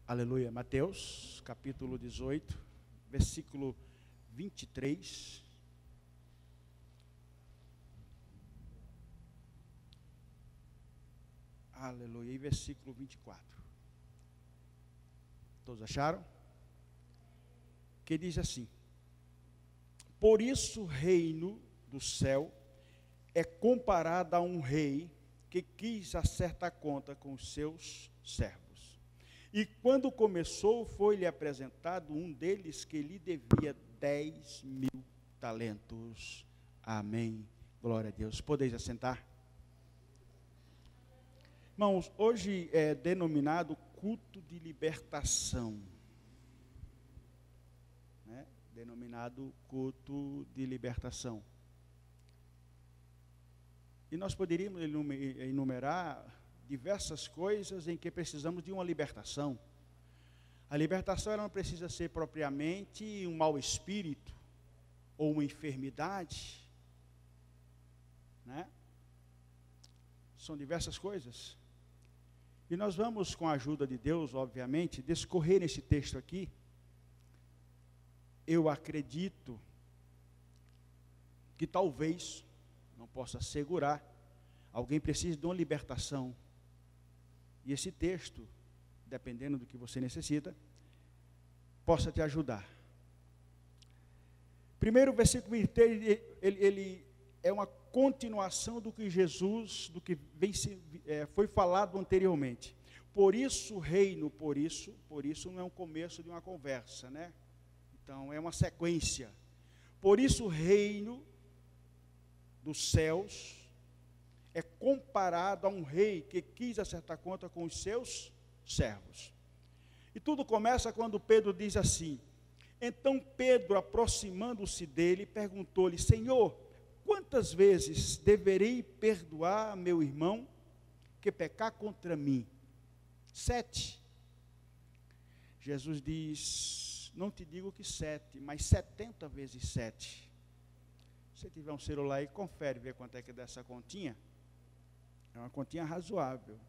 Aleluia. Mateus, capítulo 18, versículo 23. Aleluia. E versículo 24. Todos acharam? Que diz assim: por isso o reino do céu é comparado a um rei que quis acertar conta com os seus servos. E quando começou, foi-lhe apresentado um deles que lhe devia 10.000 talentos. Amém. Glória a Deus. Podeis assentar? Irmãos, hoje é denominado culto de libertação. Né? Denominado culto de libertação. E nós poderíamos enumerar diversas coisas em que precisamos de uma libertação. A libertação ela não precisa ser propriamente um mau espírito ou uma enfermidade, né? São diversas coisas. E nós vamos, com a ajuda de Deus, obviamente, discorrer nesse texto aqui. Eu acredito que talvez, não posso assegurar, alguém precise de uma libertação. E esse texto, dependendo do que você necessita, possa te ajudar. Primeiro, o versículo 23, ele é uma continuação do que Jesus, do que foi falado anteriormente. Por isso, o reino, por isso não é um começo de uma conversa, né? Então, é uma sequência. Por isso, o reino dos céus é comparado a um rei que quis acertar conta com os seus servos. E tudo começa quando Pedro diz assim: então Pedro, aproximando-se dele, perguntou-lhe: Senhor, quantas vezes deverei perdoar meu irmão que pecar contra mim? 7. Jesus diz: não te digo que 7, mas 70 vezes 7. Se você tiver um celular aí, confere, vê quanto é que dá essa continha. É uma continha razoável.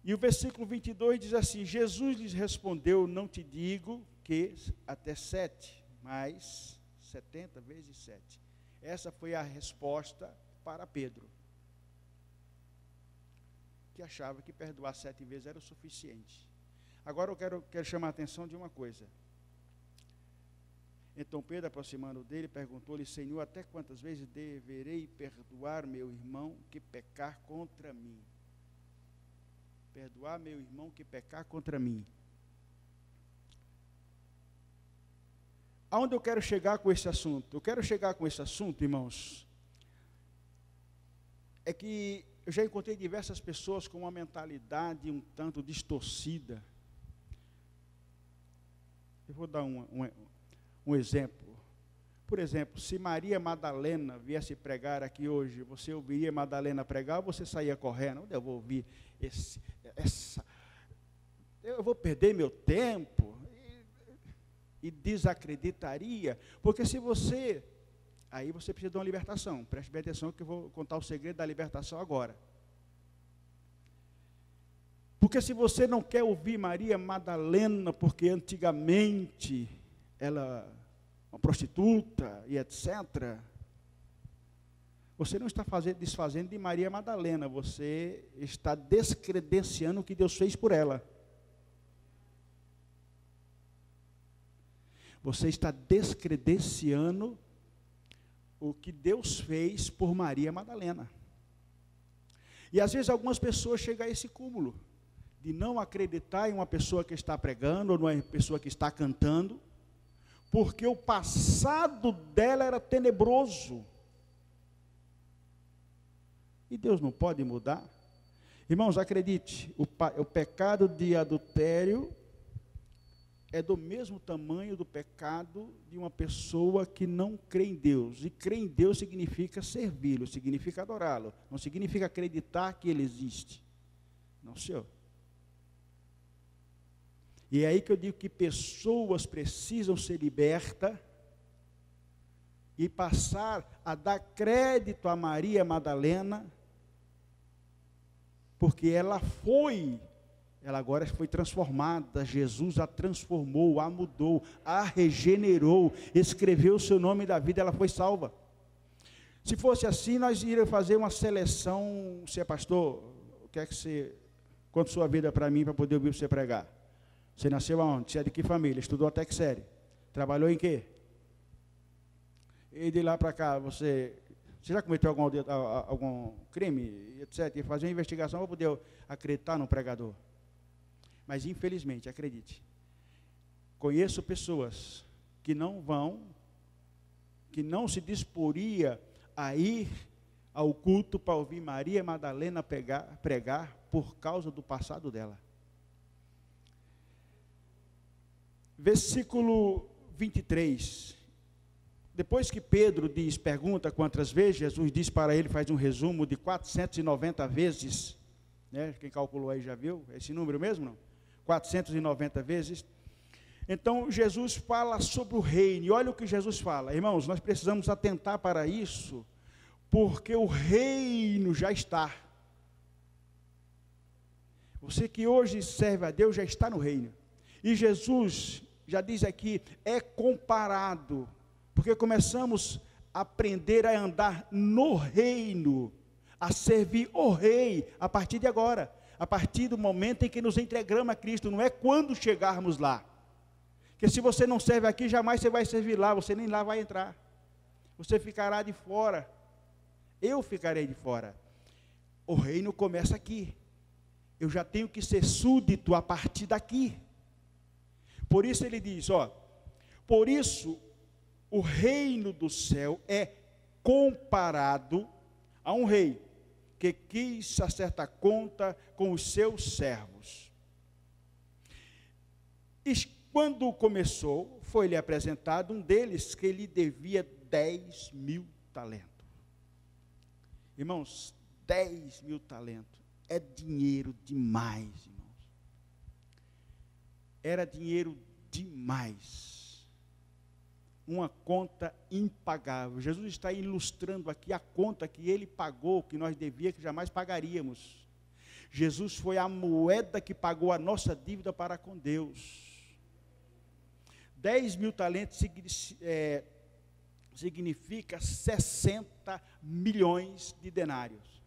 E o versículo 22 diz assim: Jesus lhes respondeu: não te digo que até 7, mas 70 vezes 7. Essa foi a resposta para Pedro, que achava que perdoar 7 vezes era o suficiente. Agora eu quero chamar a atenção de uma coisa. Então Pedro, aproximando dele, perguntou-lhe: Senhor, até quantas vezes deverei perdoar meu irmão que pecar contra mim? Perdoar meu irmão que pecar contra mim. Aonde eu quero chegar com esse assunto? Eu quero chegar com esse assunto, irmãos, é que eu já encontrei diversas pessoas com uma mentalidade um tanto distorcida. Eu vou dar um exemplo. Por exemplo, se Maria Madalena viesse pregar aqui hoje, você ouviria Madalena pregar ou você saía correndo? Onde eu vou ouvir eu vou perder meu tempo e desacreditaria, porque se você, aí você precisa de uma libertação. Preste bem atenção que eu vou contar o segredo da libertação agora. Porque se você não quer ouvir Maria Madalena, porque antigamente ela uma prostituta e etc., você não está desfazendo de Maria Madalena, você está descredenciando o que Deus fez por ela. Você está descredenciando o que Deus fez por Maria Madalena. E às vezes algumas pessoas chegam a esse cúmulo de não acreditar em uma pessoa que está pregando ou numa pessoa que está cantando, porque o passado dela era tenebroso. E Deus não pode mudar. Irmãos, acredite, o pecado de adultério é do mesmo tamanho do pecado de uma pessoa que não crê em Deus. E crer em Deus significa servi-lo, significa adorá-lo. Não significa acreditar que Ele existe. Não, senhor. E é aí que eu digo que pessoas precisam ser libertas e passar a dar crédito a Maria Madalena, porque ela foi ela agora foi transformada. Jesus a transformou, a mudou, a regenerou, escreveu o seu nome da vida, ela foi salva. Se fosse assim, nós iríamos fazer uma seleção. Você é pastor? O que é que você... Conta sua vida para mim, para poder ouvir você pregar. Você nasceu aonde? Você é de que família? Estudou até que série? Trabalhou em quê? E de lá para cá, você já cometeu algum crime, etc. E fazer uma investigação para poder acreditar no pregador. Mas, infelizmente, acredite, conheço pessoas que não se disporia a ir ao culto para ouvir Maria Madalena pregar por causa do passado dela. Versículo 23. Depois que Pedro pergunta quantas vezes, Jesus diz para ele, faz um resumo de 490 vezes, né? Quem calculou aí já viu? Esse número mesmo, não? 490 vezes. Então, Jesus fala sobre o reino, e olha o que Jesus fala. Irmãos, nós precisamos atentar para isso, porque o reino já está. Você que hoje serve a Deus, já está no reino. E Jesus, já diz aqui, é comparado, porque começamos a aprender a andar no reino, a servir o rei, a partir de agora, a partir do momento em que nos entregamos a Cristo, não é quando chegarmos lá, porque se você não serve aqui, jamais você vai servir lá, você nem lá vai entrar, você ficará de fora, eu ficarei de fora. O reino começa aqui, eu já tenho que ser súdito a partir daqui. Por isso ele diz, por isso o reino do céu é comparado a um rei que quis acertar conta com os seus servos. E quando começou, foi-lhe apresentado um deles que lhe devia 10.000 talentos. Irmãos, 10.000 talentos é dinheiro demais, irmãos. Era dinheiro demais. Uma conta impagável. Jesus está ilustrando aqui a conta que ele pagou, que nós devíamos, que jamais pagaríamos. Jesus foi a moeda que pagou a nossa dívida para com Deus. 10.000 talentos significa 60 milhões de denários.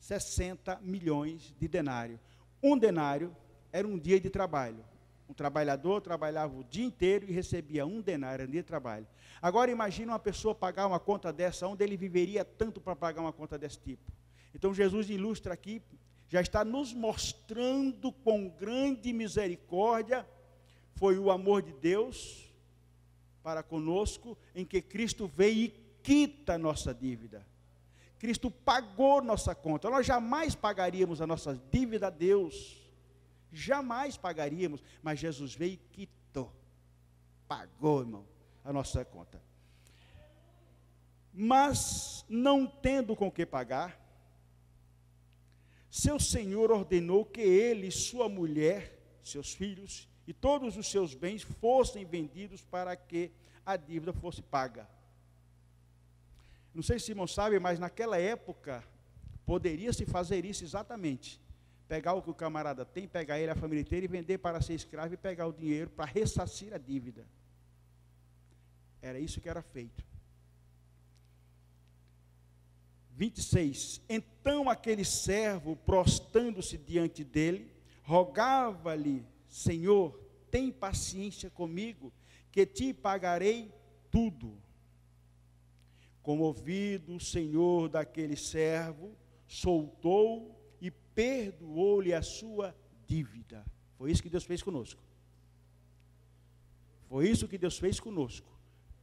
60 milhões de denários. Um denário era um dia de trabalho. Um trabalhador trabalhava o dia inteiro e recebia um denário, um dia de trabalho. Agora imagine uma pessoa pagar uma conta dessa, onde ele viveria tanto para pagar uma conta desse tipo. Então Jesus ilustra aqui, já está nos mostrando com grande misericórdia, foi o amor de Deus para conosco, em que Cristo veio e quita nossa dívida. Cristo pagou nossa conta, nós jamais pagaríamos a nossa dívida a Deus, jamais pagaríamos, mas Jesus veio e quitou, pagou, irmão, a nossa conta. Mas, não tendo com que pagar, seu senhor ordenou que ele, sua mulher, seus filhos e todos os seus bens fossem vendidos para que a dívida fosse paga. Não sei se o irmão sabe, mas naquela época, poderia-se fazer isso exatamente. Pegar o que o camarada tem, pegar ele, a família inteira, e vender para ser escravo e pegar o dinheiro para ressarcir a dívida. Era isso que era feito. 26. Então aquele servo, prostrando-se diante dele, rogava-lhe: Senhor, tem paciência comigo, que te pagarei tudo. Comovido, o senhor daquele servo soltou e perdoou-lhe a sua dívida. Foi isso que Deus fez conosco. Foi isso que Deus fez conosco.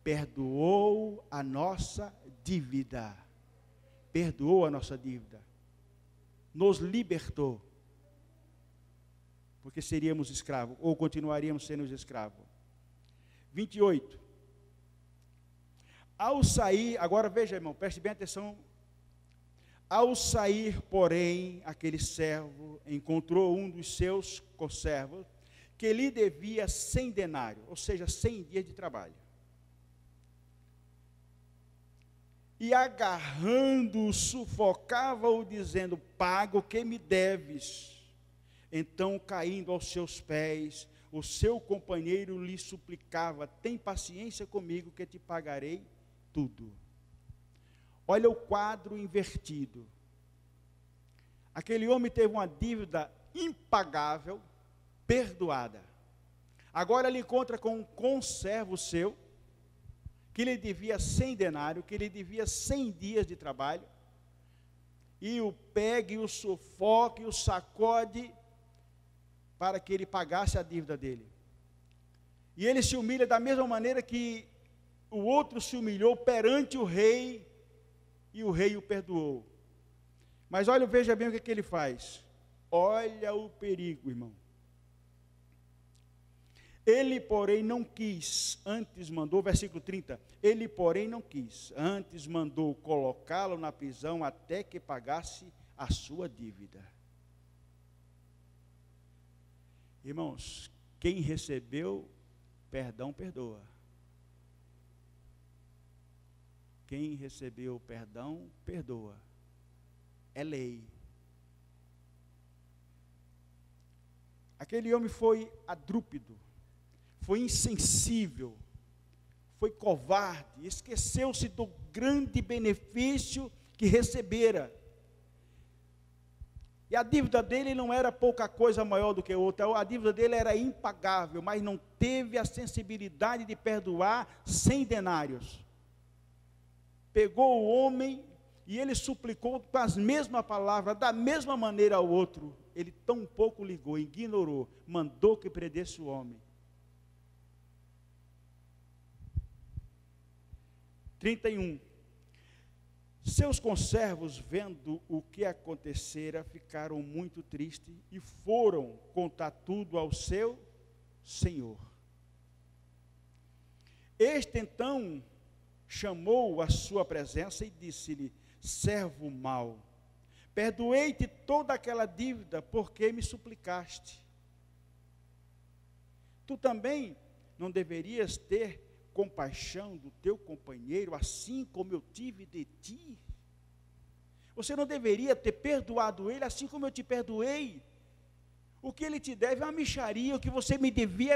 Perdoou a nossa dívida. Perdoou a nossa dívida. Nos libertou. Porque seríamos escravos, ou continuaríamos sendo escravos. 28. Ao sair, agora veja, irmão, preste bem atenção. Ao sair, porém, aquele servo encontrou um dos seus conservos, que lhe devia 100 denários, ou seja, 100 dias de trabalho. E agarrando-o, sufocava-o, dizendo: paga o que me deves. Então, caindo aos seus pés, o seu companheiro lhe suplicava: tem paciência comigo que te pagarei tudo. Olha o quadro invertido. Aquele homem teve uma dívida impagável, perdoada. Agora ele encontra com um conservo seu, que lhe devia 100 denários, que lhe devia 100 dias de trabalho, e o pega, e o sufoca, e o sacode, para que ele pagasse a dívida dele. E ele se humilha da mesma maneira que o outro se humilhou perante o rei, e o rei o perdoou. Mas olha, veja bem o que ele faz. Olha o perigo, irmão. Ele, porém, não quis, antes mandou, versículo 30, ele, porém, não quis, antes mandou colocá-lo na prisão até que pagasse a sua dívida. Irmãos, quem recebeu perdão, perdoa. Quem recebeu perdão, perdoa. É lei. Aquele homem foi adrúpido, foi insensível, foi covarde, esqueceu-se do grande benefício que recebera. E a dívida dele não era pouca coisa maior do que outra, a dívida dele era impagável, mas não teve a sensibilidade de perdoar 100 denários. Pegou o homem e ele suplicou com as mesmas palavras, da mesma maneira ao outro. Ele tão pouco ligou, ignorou, mandou que prendesse o homem. 31. Seus conservos, vendo o que acontecera, ficaram muito tristes e foram contar tudo ao seu senhor. Este então chamou à sua presença e disse-lhe: servo mau, perdoei-te toda aquela dívida porque me suplicaste. Tu também não deverias ter compaixão do teu companheiro, assim como eu tive de ti? Você não deveria ter perdoado ele, assim como eu te perdoei? O que ele te deve é uma mixaria, o que você me devia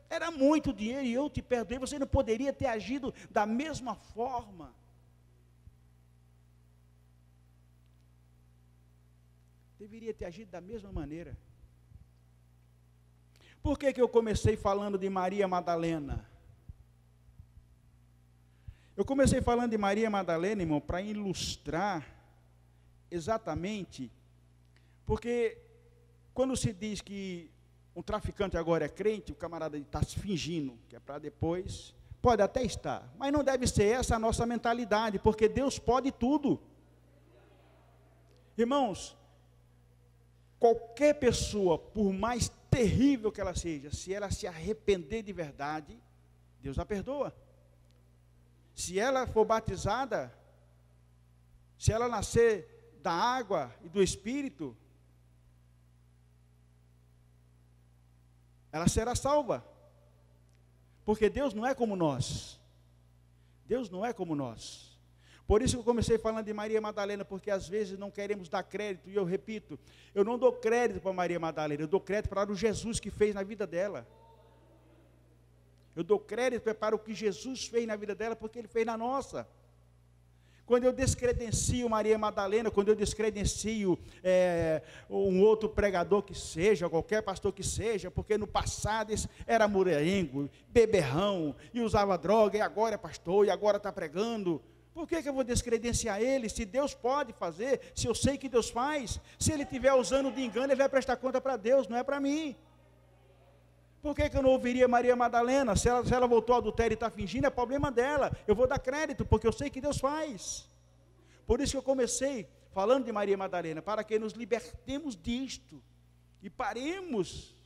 era muito dinheiro, e eu te perdoei. Você não poderia ter agido da mesma forma? Deveria ter agido da mesma maneira. Por que eu comecei falando de Maria Madalena? Eu comecei falando de Maria Madalena, irmão, para ilustrar exatamente, porque quando se diz que um traficante agora é crente, o camarada está se fingindo, que é para depois, pode até estar, mas não deve ser essa a nossa mentalidade, porque Deus pode tudo. Irmãos, qualquer pessoa, por mais terrível que ela seja, se ela se arrepender de verdade, Deus a perdoa. Se ela for batizada, se ela nascer da água e do Espírito, ela será salva. Porque Deus não é como nós. Deus não é como nós. Por isso que eu comecei falando de Maria Madalena, porque às vezes não queremos dar crédito, e eu repito, eu não dou crédito para Maria Madalena, eu dou crédito para o Jesus que fez na vida dela. Eu dou crédito para o que Jesus fez na vida dela, porque Ele fez na nossa. Quando eu descredencio Maria Madalena, quando eu descredencio um outro pregador que seja, qualquer pastor que seja, porque no passado esse era mulherengo, beberrão, e usava droga, e agora é pastor, e agora está pregando. Por que eu vou descredenciar ele? Se Deus pode fazer, se eu sei que Deus faz, se ele estiver usando de engano, ele vai prestar conta para Deus, não é para mim. Por que eu não ouviria Maria Madalena? Se ela voltou ao adultério e está fingindo, é problema dela. Eu vou dar crédito, porque eu sei que Deus faz. Por isso que eu comecei falando de Maria Madalena, para que nos libertemos disto. E paremos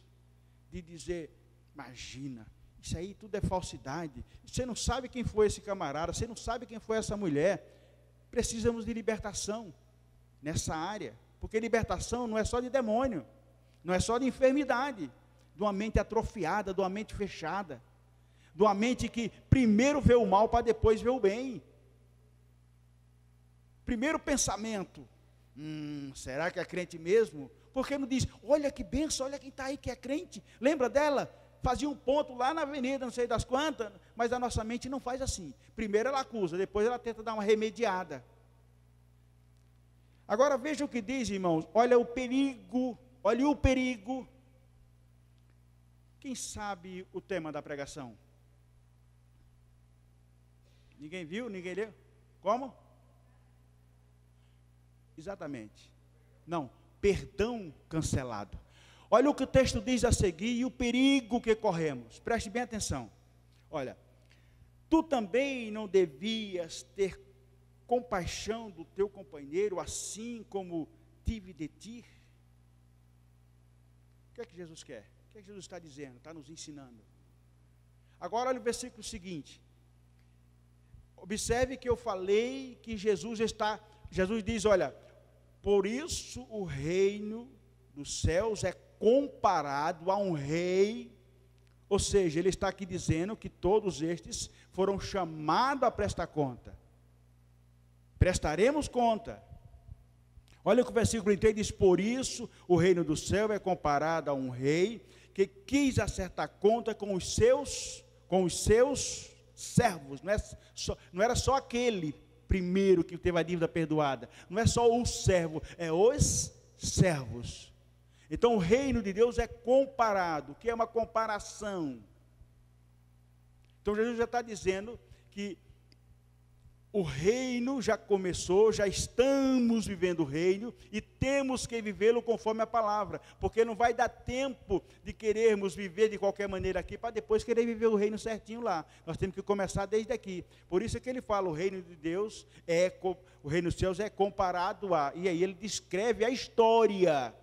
de dizer, imagina, isso aí tudo é falsidade. Você não sabe quem foi esse camarada, você não sabe quem foi essa mulher. Precisamos de libertação nessa área. Porque libertação não é só de demônio, não é só de enfermidade. De uma mente atrofiada, de uma mente fechada, de uma mente que primeiro vê o mal para depois ver o bem. Primeiro pensamento, será que é crente mesmo? Porque não diz, olha que benção, olha quem está aí que é crente. Lembra dela? Fazia um ponto lá na avenida, não sei das quantas, mas a nossa mente não faz assim. Primeiro ela acusa, depois ela tenta dar uma remediada. Agora veja o que diz, irmãos, olha o perigo. Quem sabe o tema da pregação? Ninguém viu? Ninguém leu? Como? Exatamente. Não, perdão cancelado. Olha o que o texto diz a seguir e o perigo que corremos. Preste bem atenção. Olha, tu também não devias ter compaixão do teu companheiro, assim como tive de ti? O que é que Jesus quer? O que é que Jesus está dizendo? Está nos ensinando. Agora olha o versículo seguinte. Observe que eu falei que Jesus diz, olha, por isso o reino dos céus é comparado a um rei, ou seja, ele está aqui dizendo que todos estes foram chamados a prestar conta. Prestaremos conta. Olha o que o versículo 3 diz, por isso o reino do céu é comparado a um rei que quis acertar conta com os seus servos. Não era só aquele primeiro que teve a dívida perdoada, não é só o servo, é os servos. Então o reino de Deus é comparado. O que é uma comparação? Então Jesus já está dizendo que o reino já começou, já estamos vivendo o reino e temos que vivê-lo conforme a palavra, porque não vai dar tempo de querermos viver de qualquer maneira aqui para depois querer viver o reino certinho lá. Nós temos que começar desde aqui. Por isso é que ele fala, o reino de Deus o reino dos céus é comparado a, e aí ele descreve a história.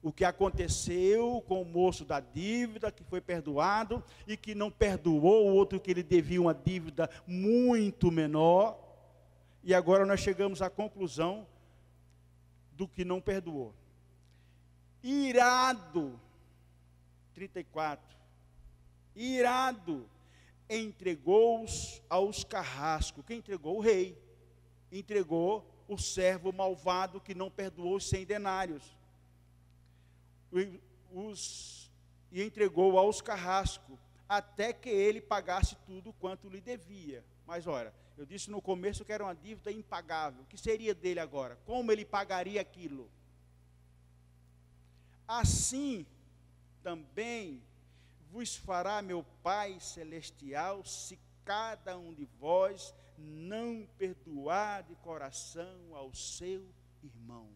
O que aconteceu com o moço da dívida, que foi perdoado, e que não perdoou o outro que ele devia uma dívida muito menor, e agora nós chegamos à conclusão do que não perdoou. Irado, 34, irado, entregou-os aos carrascos. Quem entregou? O rei. Entregou o servo malvado que não perdoou os 100 denários. E entregou aos carrascos, até que ele pagasse tudo quanto lhe devia. Mas olha, eu disse no começo que era uma dívida impagável. O que seria dele agora? Como ele pagaria aquilo? Assim também vos fará meu Pai Celestial, se cada um de vós não perdoar de coração ao seu irmão.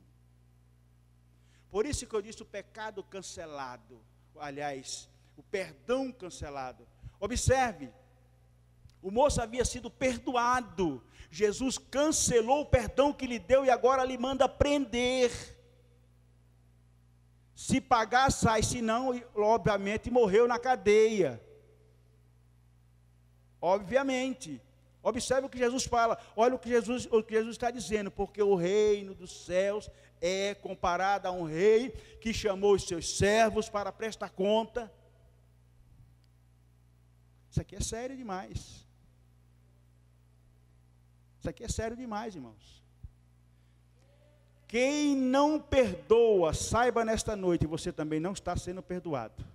Por isso que eu disse o pecado cancelado, aliás, o perdão cancelado. Observe, o moço havia sido perdoado, Jesus cancelou o perdão que lhe deu e agora lhe manda prender. Se pagar, sai, se não, obviamente, morreu na cadeia. Obviamente. Observe o que Jesus fala, olha o que Jesus está dizendo, porque o reino dos céus é comparado a um rei que chamou os seus servos para prestar conta. Isso aqui é sério demais. Isso aqui é sério demais, irmãos. Quem não perdoa, saiba nesta noite, você também não está sendo perdoado.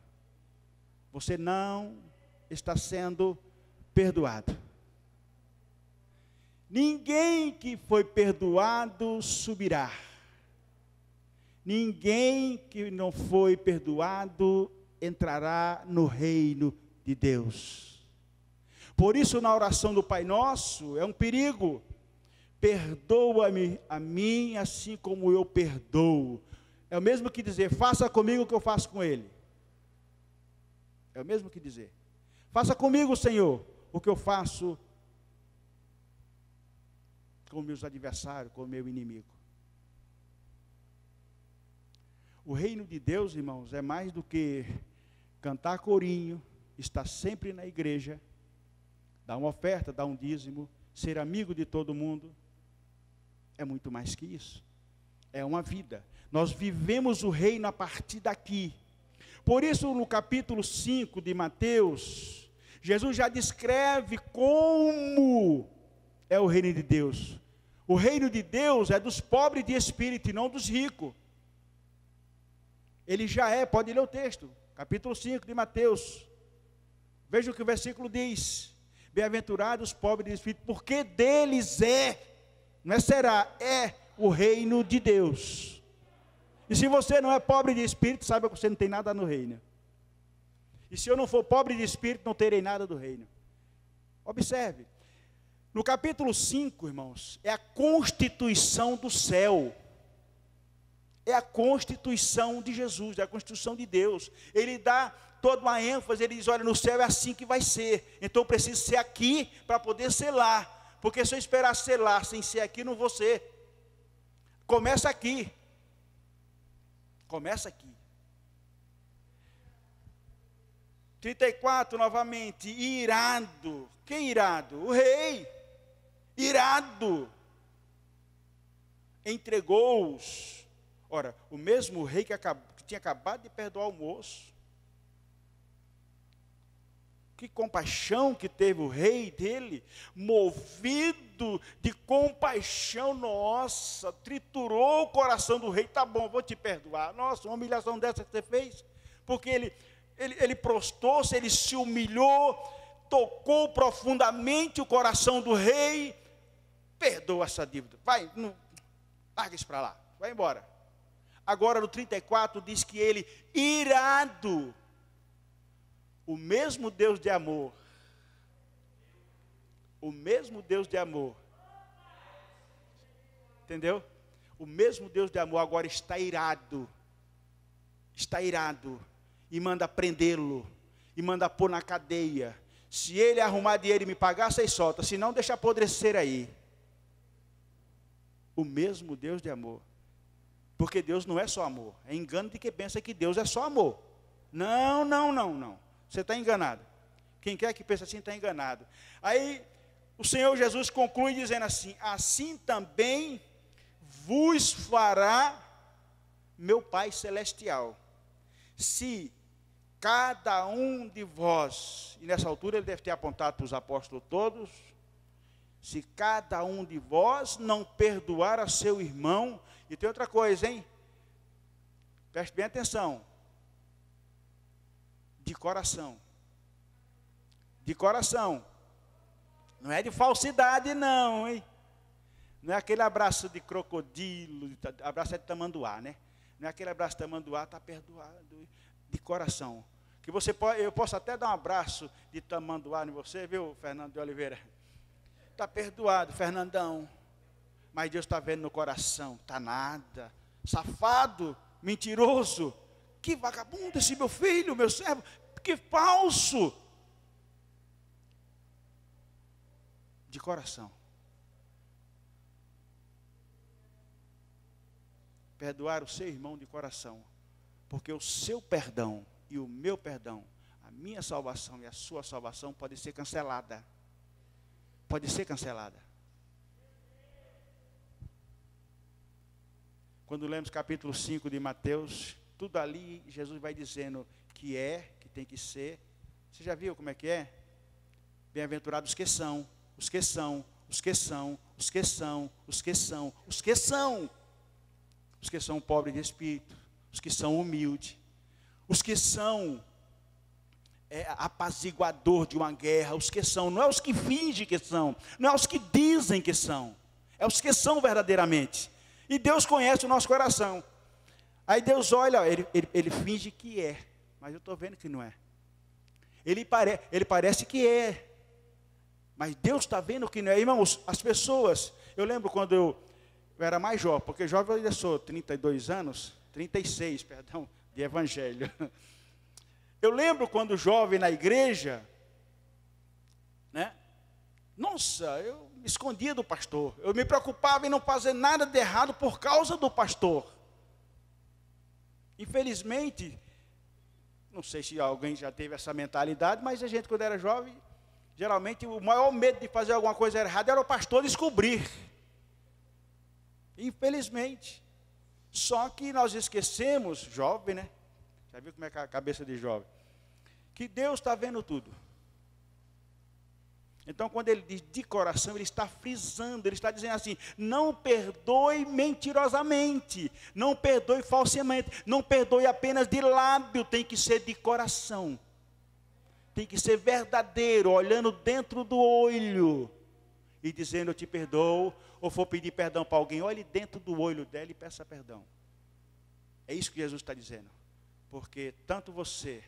Você não está sendo perdoado. Ninguém que foi perdoado subirá. Ninguém que não foi perdoado entrará no reino de Deus. Por isso, na oração do Pai Nosso, é um perigo. Perdoa-me a mim, assim como eu perdoo. É o mesmo que dizer, faça comigo o que eu faço com ele. É o mesmo que dizer, faça comigo, Senhor, o que eu faço com meus adversários, com o meu inimigo. O reino de Deus, irmãos, é mais do que cantar corinho, estar sempre na igreja, dar uma oferta, dar um dízimo, ser amigo de todo mundo. É muito mais que isso. É uma vida. Nós vivemos o reino a partir daqui. Por isso, no capítulo 5 de Mateus, Jesus já descreve como é o reino de Deus. O reino de Deus é dos pobres de espírito e não dos ricos. Ele já é, pode ler o texto, capítulo 5 de Mateus. Veja o que o versículo diz. Bem-aventurados os pobres de espírito, porque deles não é será, é o reino de Deus. E se você não é pobre de espírito, saiba que você não tem nada no reino. E se eu não for pobre de espírito, não terei nada do reino. Observe, no capítulo 5, irmãos, é a constituição do céu. É a constituição de Jesus, é a constituição de Deus. Ele dá toda uma ênfase, ele diz, olha, no céu é assim que vai ser. Então eu preciso ser aqui para poder ser lá. Porque se eu esperar ser lá sem ser aqui, não vou ser. Começa aqui. Começa aqui. 34, novamente, irado. Quem irado? O rei. Irado. Entregou-os. Ora, o mesmo rei que tinha acabado de perdoar o moço. Que compaixão que teve o rei dele, movido de compaixão, nossa, triturou o coração do rei, tá bom, vou te perdoar. Nossa, uma humilhação dessa que você fez, porque ele prostou-se, ele se humilhou, tocou profundamente o coração do rei, perdoa essa dívida, vai, não, larga isso para lá, vai embora. Agora no 34 diz que ele, irado, o mesmo Deus de amor, entendeu? O mesmo Deus de amor agora está irado, e manda prendê-lo, e manda pôr na cadeia. Se ele arrumar dinheiro e me pagar, vocês soltam, se não, deixa apodrecer aí. O mesmo Deus de amor, porque Deus não é só amor, é engano de quem pensa que Deus é só amor. Não. Você está enganado. Quem quer que pense assim está enganado. Aí o Senhor Jesus conclui dizendo assim: assim também vos fará meu Pai Celestial, se cada um de vós, e nessa altura ele deve ter apontado para os apóstolos todos, se cada um de vós não perdoar a seu irmão. E tem outra coisa, hein? Preste bem atenção. De coração. Não é de falsidade não, hein? Não é aquele abraço de crocodilo, abraço de tamanduá, né? Não é aquele abraço de tamanduá, está perdoado, de coração. Que você pode, eu posso até dar um abraço de tamanduá em você, viu, Fernando de Oliveira? Está perdoado, Fernandão. Mas Deus está vendo no coração, está nada. Safado, mentiroso. Que vagabundo esse meu filho, meu servo, que falso. De coração. Perdoar o seu irmão de coração, porque o seu perdão e o meu perdão, a minha salvação e a sua salvação pode ser cancelada. Pode ser cancelada. Quando lemos capítulo 5 de Mateus, tudo ali Jesus vai dizendo que tem que ser. Você já viu como é que é? Bem-aventurados os que são, os que são, os que são, os que são, os que são, os que são. Os que são pobres de espírito, os que são humildes, os que são apaziguador de uma guerra, os que são, não é os que fingem que são, não é os que dizem que são, é os que são verdadeiramente. E Deus conhece o nosso coração. Aí Deus olha, ele finge que é, mas eu estou vendo que não é. Ele parece que é, mas Deus está vendo que não é. Irmãos, as pessoas, eu lembro quando eu era mais jovem, porque jovem eu ainda sou 36 anos, de evangelho. Eu lembro quando jovem na igreja, né? Nossa, eu me escondia do pastor. Eu me preocupava em não fazer nada de errado por causa do pastor. Infelizmente, não sei se alguém já teve essa mentalidade, mas a gente quando era jovem, geralmente o maior medo de fazer alguma coisa errada era o pastor descobrir. Infelizmente. Só que nós esquecemos, jovem, né? Já viu como é a cabeça de jovem? Que Deus está vendo tudo. Então, quando ele diz de coração, ele está frisando, ele está dizendo assim: não perdoe mentirosamente, não perdoe falsamente, não perdoe apenas de lábio, tem que ser de coração, tem que ser verdadeiro, olhando dentro do olho e dizendo: eu te perdoo. Ou for pedir perdão para alguém, olhe dentro do olho dela e peça perdão. É isso que Jesus está dizendo, porque tanto você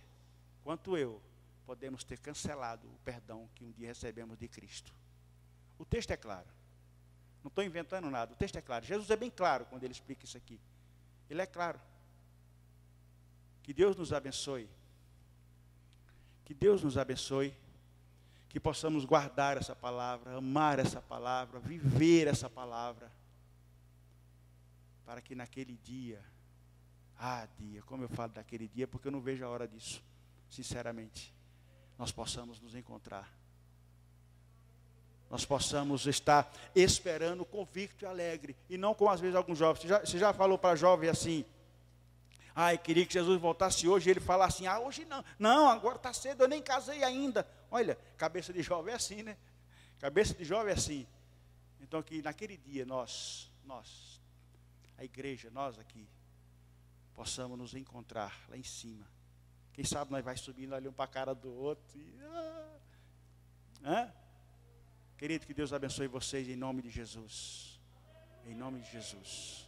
quanto eu podemos ter cancelado o perdão que um dia recebemos de Cristo. O texto é claro. Não estou inventando nada, o texto é claro. Jesus é bem claro quando ele explica isso aqui. Ele é claro. Que Deus nos abençoe. Que Deus nos abençoe. Que possamos guardar essa palavra, amar essa palavra, viver essa palavra. Para que naquele dia, como eu falo daquele dia, porque eu não vejo a hora disso, sinceramente. Nós possamos nos encontrar. Nós possamos estar esperando convicto e alegre. E não como às vezes alguns jovens. Você já falou para jovem assim: queria que Jesus voltasse hoje. E ele fala assim: hoje não. Não, agora está cedo, eu nem casei ainda. Olha, cabeça de jovem é assim, né? Cabeça de jovem é assim. Então que naquele dia nós, a igreja, nós aqui, possamos nos encontrar lá em cima. Quem sabe nós vai subindo ali um para a cara do outro. Querido, que Deus abençoe vocês em nome de Jesus. Em nome de Jesus.